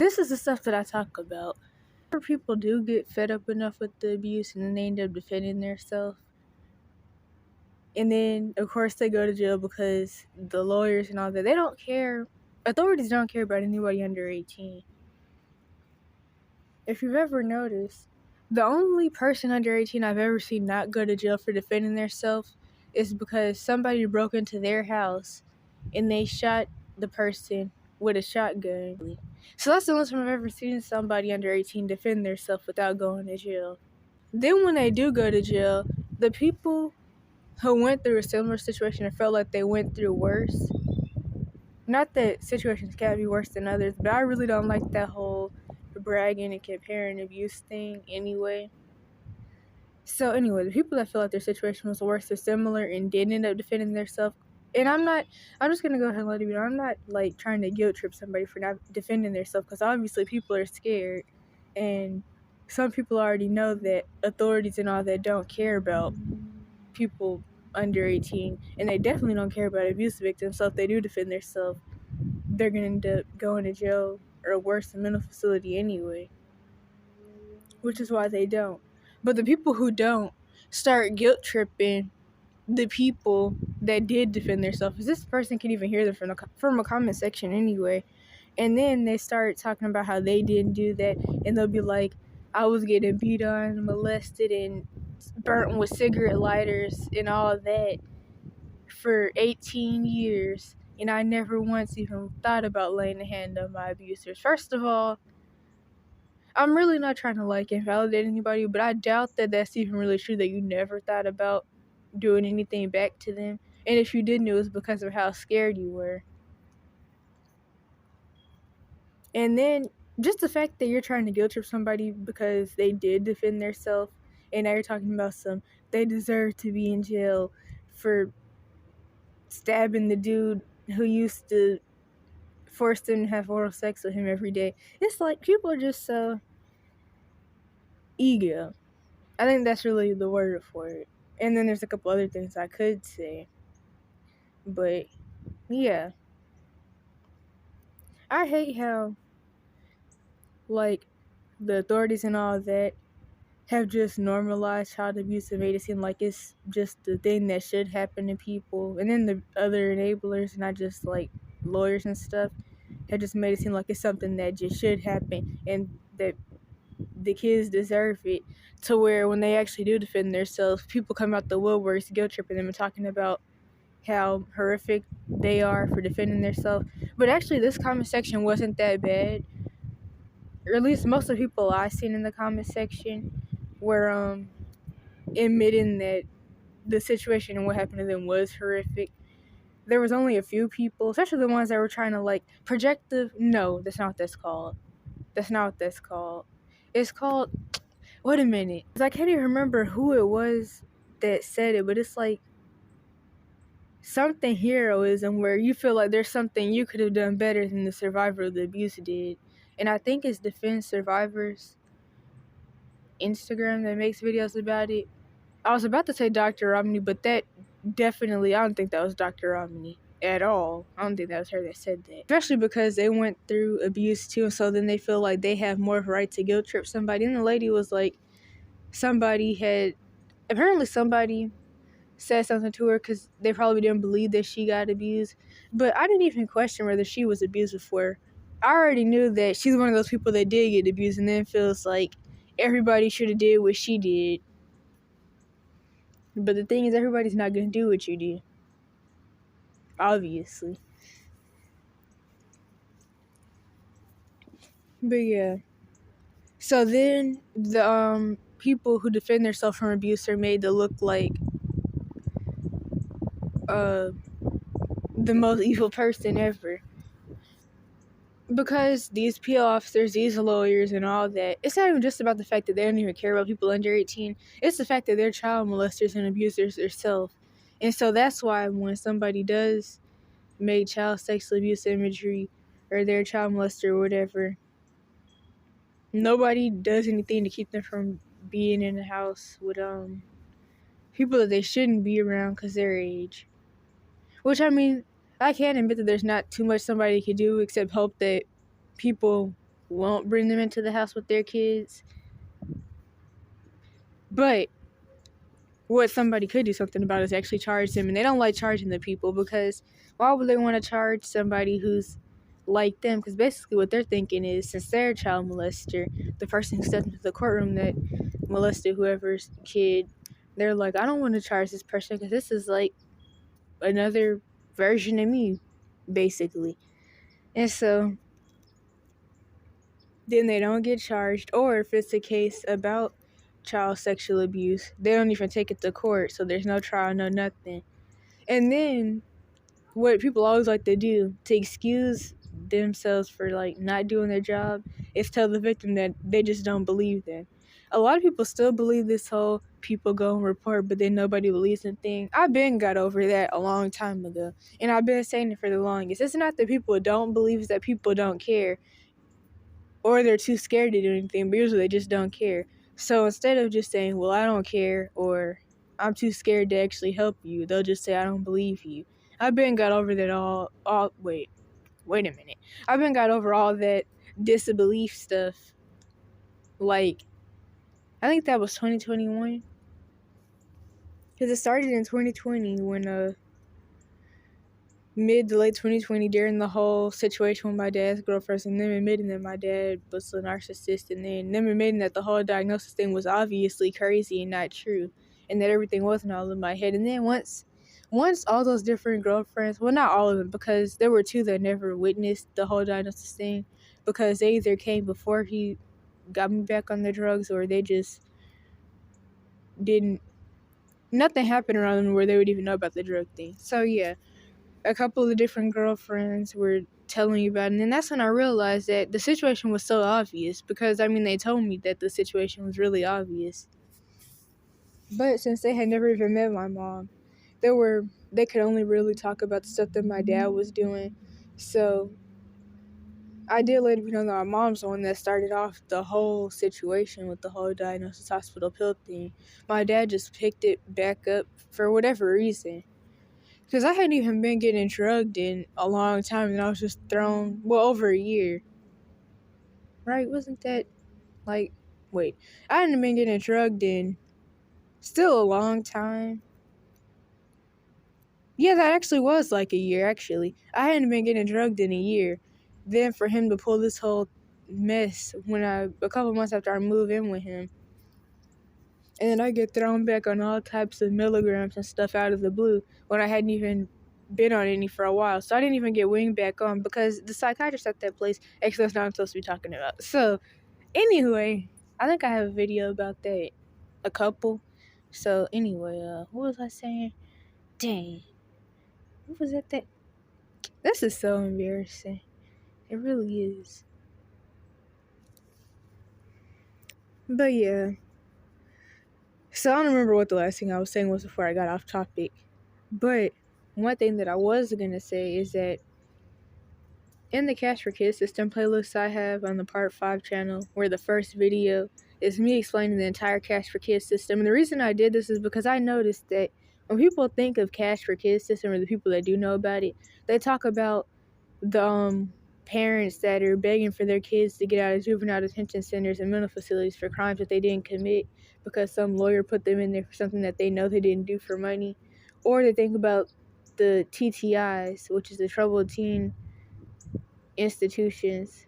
This is the stuff that I talk about. People do get fed up enough with the abuse and then they end up defending themselves. And then, of course, they go to jail because the lawyers and all that, they don't care. Authorities don't care about anybody under 18. If you've ever noticed, the only person under 18 I've ever seen not go to jail for defending themselves is because somebody broke into their house and they shot the person with a shotgun. So that's the only time I've ever seen somebody under 18 defend themselves without going to jail. Then when they do go to jail, the people who went through a similar situation and felt like they went through worse, not that situations can't be worse than others, but I really don't like that whole bragging and comparing abuse thing anyway. So anyway, the people that feel like their situation was worse or similar and didn't end up defending themselves, and I'm just going to go ahead and let you know, I'm not like trying to guilt trip somebody for not defending themselves, because obviously people are scared, and some people already know that authorities and all that don't care about people under 18, and they definitely don't care about abuse victims, so if they do defend themselves, they're going to end up going to jail or worse, a mental facility anyway, which is why they don't. But the people who don't start guilt tripping the people that did defend themselves. This person can even hear them from a comment section anyway. And then they start talking about how they didn't do that. And they'll be like, I was getting beat on, molested, and burnt with cigarette lighters and all of that for 18 years. And I never once even thought about laying a hand on my abusers. First of all, I'm really not trying to like invalidate anybody, but I doubt that that's even really true, that you never thought about doing anything back to them. And if you didn't, it was because of how scared you were. And then just the fact that you're trying to guilt trip somebody because they did defend themselves, and now you're talking about they deserve to be in jail for stabbing the dude who used to force them to have oral sex with him every day. It's like people are just so ego. I think that's really the word for it. And then there's a couple other things I could say. But yeah. I hate how like the authorities and all that have just normalized child abuse and made it seem like it's just the thing that should happen to people. And then the other enablers, not just like lawyers and stuff, have just made it seem like it's something that just should happen and that the kids deserve it, to where when they actually do defend themselves, people come out the woodworks guilt tripping them and talking about how horrific they are for defending themselves. But actually this comment section wasn't that bad, or at least most of the people I seen in the comment section were admitting that the situation and what happened to them was horrific. There was only a few people, especially the ones that were trying to like projective. No, that's not what that's called. That's not what that's called. It's called, wait a minute, I can't even remember who it was that said it, but it's like something heroism, where you feel like there's something you could have done better than the survivor of the abuse did. And I think it's Defend Survivors Instagram that makes videos about it. I was about to say Dr. Romney, but that definitely, I don't think that was Dr. Romney at all. I don't think that was her that said that. Especially because they went through abuse too, and so then they feel like they have more of a right to guilt trip somebody. And the lady was like, somebody said something to her because they probably didn't believe that she got abused. But I didn't even question whether she was abused before. I already knew that she's one of those people that did get abused and then feels like everybody should have did what she did. But the thing is, everybody's not going to do what you do. Obviously. But yeah. So then the people who defend themselves from abuse are made to look like the most evil person ever. Because these PO officers, these lawyers and all that, it's not even just about the fact that they don't even care about people under 18. It's the fact that they're child molesters and abusers themselves. And so that's why when somebody does make child sexual abuse imagery, or they're a child molester or whatever, nobody does anything to keep them from being in the house with people that they shouldn't be around because their age. Which, I mean, I can admit that there's not too much somebody can do except hope that people won't bring them into the house with their kids. But what somebody could do something about is actually charge them. And they don't like charging the people, because why would they want to charge somebody who's like them? Because basically what they're thinking is, since they're a child molester, the person who stepped into the courtroom that molested whoever's kid, they're like, I don't want to charge this person because this is like another version of me, basically. And so then they don't get charged. Or if it's a case about child sexual abuse, they don't even take it to court, so there's no trial, no nothing. And then what people always like to do to excuse themselves for like not doing their job is tell the victim that they just don't believe them. A lot of people still believe this whole people go and report but then nobody believes them thing. I've been got over that a long time ago, and I've been saying it for the longest. It's not that people don't believe, it's that people don't care, or they're too scared to do anything, but usually they just don't care. So instead of just saying, well, I don't care, or I'm too scared to actually help you, they'll just say, I don't believe you. I've been got over that wait a minute. I've been got over all that disbelief stuff. Like, I think that was 2021. Because it started in 2020 when, mid to late 2020, during the whole situation with my dad's girlfriend, and them admitting that my dad was a narcissist, and then them admitting that the whole diagnosis thing was obviously crazy and not true, and that everything wasn't all in my head. And then once all those different girlfriends, well, not all of them, because there were two that never witnessed the whole diagnosis thing, because they either came before he got me back on the drugs, or they just didn't, nothing happened around them where they would even know about the drug thing. So yeah, a couple of the different girlfriends were telling me about it, and then that's when I realized that the situation was so obvious, because I mean, they told me that the situation was really obvious. But since they had never even met my mom, they could only really talk about the stuff that my dad was doing. So I did let them know that my mom's the one that started off the whole situation with the whole diagnosis hospital pill thing. My dad just picked it back up for whatever reason. Because I hadn't even been getting drugged in a long time, and I was just thrown, well, over a year. Right? Wasn't that, like, wait. I hadn't been getting drugged in still a long time. Yeah, that actually was like a year, actually. I hadn't been getting drugged in a year. Then for him to pull this whole mess a couple months after I move in with him. And then I get thrown back on all types of milligrams and stuff out of the blue when I hadn't even been on any for a while. So I didn't even get winged back on because the psychiatrist at that place, actually that's not what I'm supposed to be talking about. So anyway, I think I have a video about that. A couple. So anyway, what was I saying? Dang. What was that? This is so embarrassing. It really is. But yeah. So I don't remember what the last thing I was saying was before I got off topic. But one thing that I was going to say is that in the Cash for Kids system playlist I have on the Part 5 channel, where the first video is me explaining the entire Cash for Kids system. And the reason I did this is because I noticed that when people think of Cash for Kids system, or the people that do know about it, they talk about the parents that are begging for their kids to get out of juvenile detention centers and mental facilities for crimes that they didn't commit because some lawyer put them in there for something that they know they didn't do for money. Or they think about the TTIs, which is the Troubled Teen Institutions.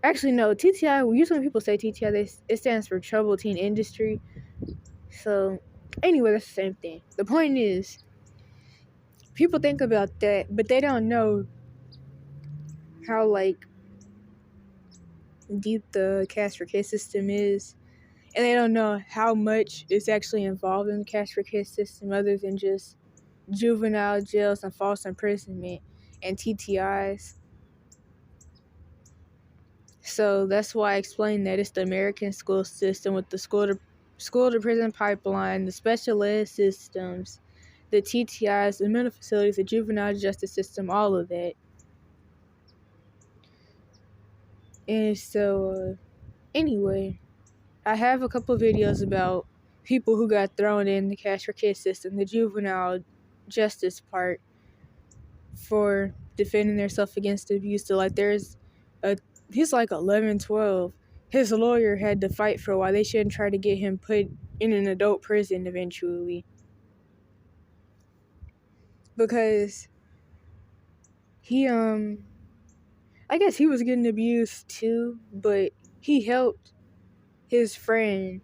Actually, no, TTI, usually when people say TTI, it stands for Troubled Teen Industry. So, anyway, that's the same thing. The point is, people think about that, but they don't know how, like, deep the Cash for Kids system is, and they don't know how much is actually involved in the Cash for Kids system other than just juvenile jails and false imprisonment and TTIs. So that's why I explained that it's the American school system with the school to prison pipeline, the special ed systems, the TTIs, the mental facilities, the juvenile justice system, all of that. And so, anyway, I have a couple of videos about people who got thrown in the Cash for Kids system, the juvenile justice part, for defending themselves against abuse. So, like, there's a he's like 11, 12. His lawyer had to fight for a while. They shouldn't try to get him put in an adult prison eventually. Because he, I guess he was getting abused too, but he helped his friend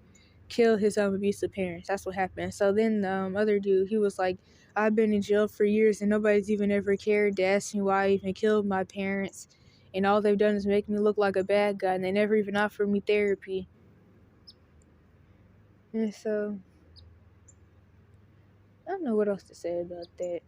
kill his abusive parents. That's what happened. So then the other dude, he was like, I've been in jail for years and nobody's even ever cared to ask me why I even killed my parents. And all they've done is make me look like a bad guy, and they never even offered me therapy. And so, I don't know what else to say about that.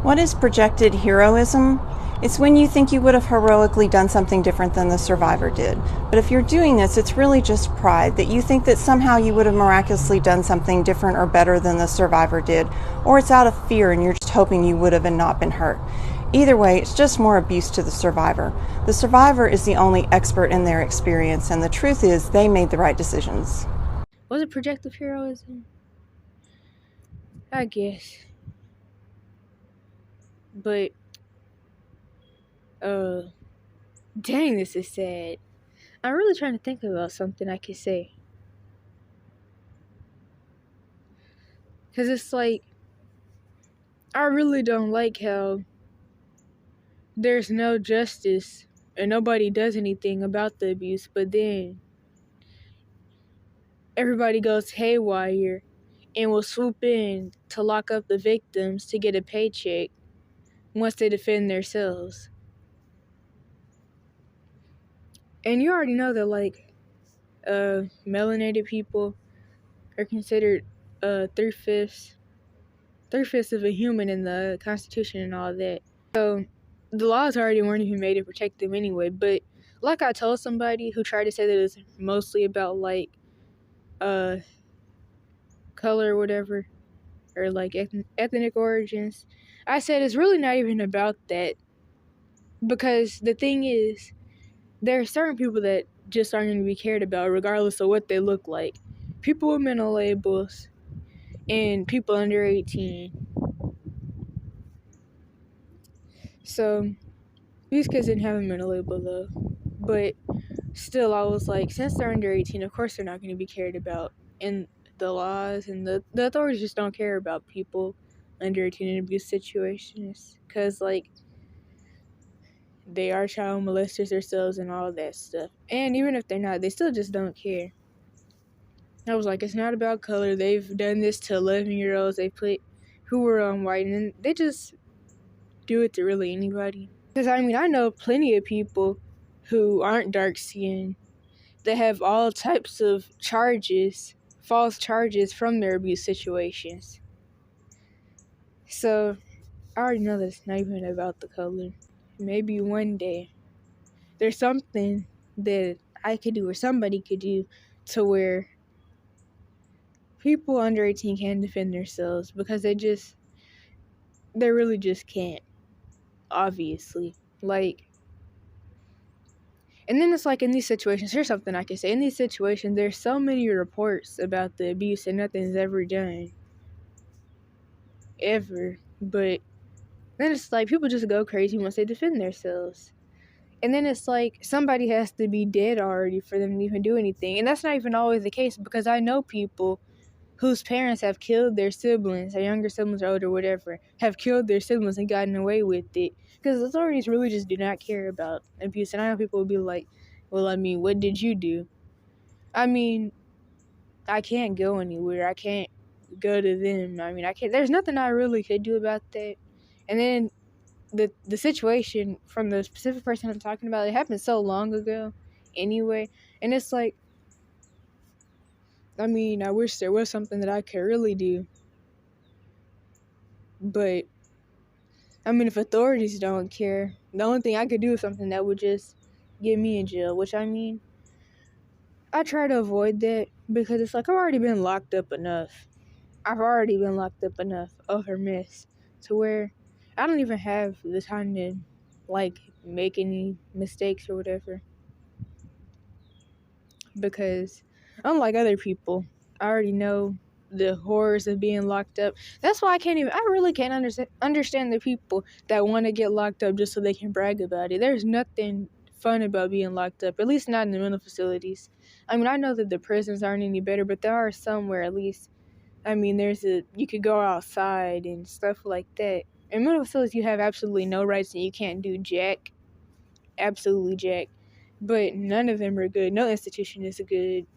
What is projected heroism? It's when you think you would have heroically done something different than the survivor did. But if you're doing this, it's really just pride, that you think that somehow you would have miraculously done something different or better than the survivor did, or it's out of fear and you're just hoping you would have and not been hurt. Either way, it's just more abuse to the survivor. The survivor is the only expert in their experience, and the truth is they made the right decisions. Was it projective heroism? I guess. But, dang, this is sad. I'm really trying to think about something I could say. Because it's like, I really don't like how there's no justice and nobody does anything about the abuse, but then everybody goes haywire and will swoop in to lock up the victims to get a paycheck once they defend themselves. And you already know that, like, melanated people are considered three-fifths of a human in the Constitution and all that. So the laws already weren't even made to protect them anyway. But like I told somebody who tried to say that it's mostly about like color or whatever, or like ethnic origins, I said it's really not even about that. Because the thing is, there are certain people that just aren't going to be cared about regardless of what they look like. People with mental labels and people under 18. So these kids didn't have a mental label though. But still, I was like, since they're under 18, of course they're not going to be cared about. And the laws and the authorities just don't care about people under 18 in abuse situations. Because, like, they are child molesters themselves and all that stuff. And even if they're not, they still just don't care. I was like, it's not about color. They've done this to 11-year-olds. They put who were white, and they just do it to really anybody. Because, I mean, I know plenty of people who aren't dark-skinned that have all types of charges, false charges from their abuse situations. So, I already know that it's not even about the color. Maybe one day there's something that I could do or somebody could do to where people under 18 can defend themselves, because they really just can't, obviously. Like, and then it's like in these situations, here's something I can say. In these situations, there's so many reports about the abuse and nothing's ever done. Ever. But then it's like people just go crazy once they defend themselves. And then it's like somebody has to be dead already for them to even do anything. And that's not even always the case, because I know people whose parents have killed their siblings, their younger siblings or older, whatever, have killed their siblings and gotten away with it. Because the authorities really just do not care about abuse. And I know people will be like, well, I mean, what did you do? I mean, I can't go anywhere. I can't go to them. I mean, there's nothing I really could do about that. And then the situation from the specific person I'm talking about, it happened so long ago anyway. And it's like, I mean, I wish there was something that I could really do. But, I mean, if authorities don't care, the only thing I could do is something that would just get me in jail. Which, I mean, I try to avoid that, because it's like I've already been locked up enough. Over mess to where I don't even have the time to, like, make any mistakes or whatever. Because unlike other people, I already know the horrors of being locked up. That's why I really can't understand the people that want to get locked up just so they can brag about it. There's nothing fun about being locked up, at least not in the mental facilities. I mean, I know that the prisons aren't any better, but there are some where at least, I mean, you could go outside and stuff like that. In mental facilities, you have absolutely no rights and you can't do jack. Absolutely jack. But none of them are good. No institution is good.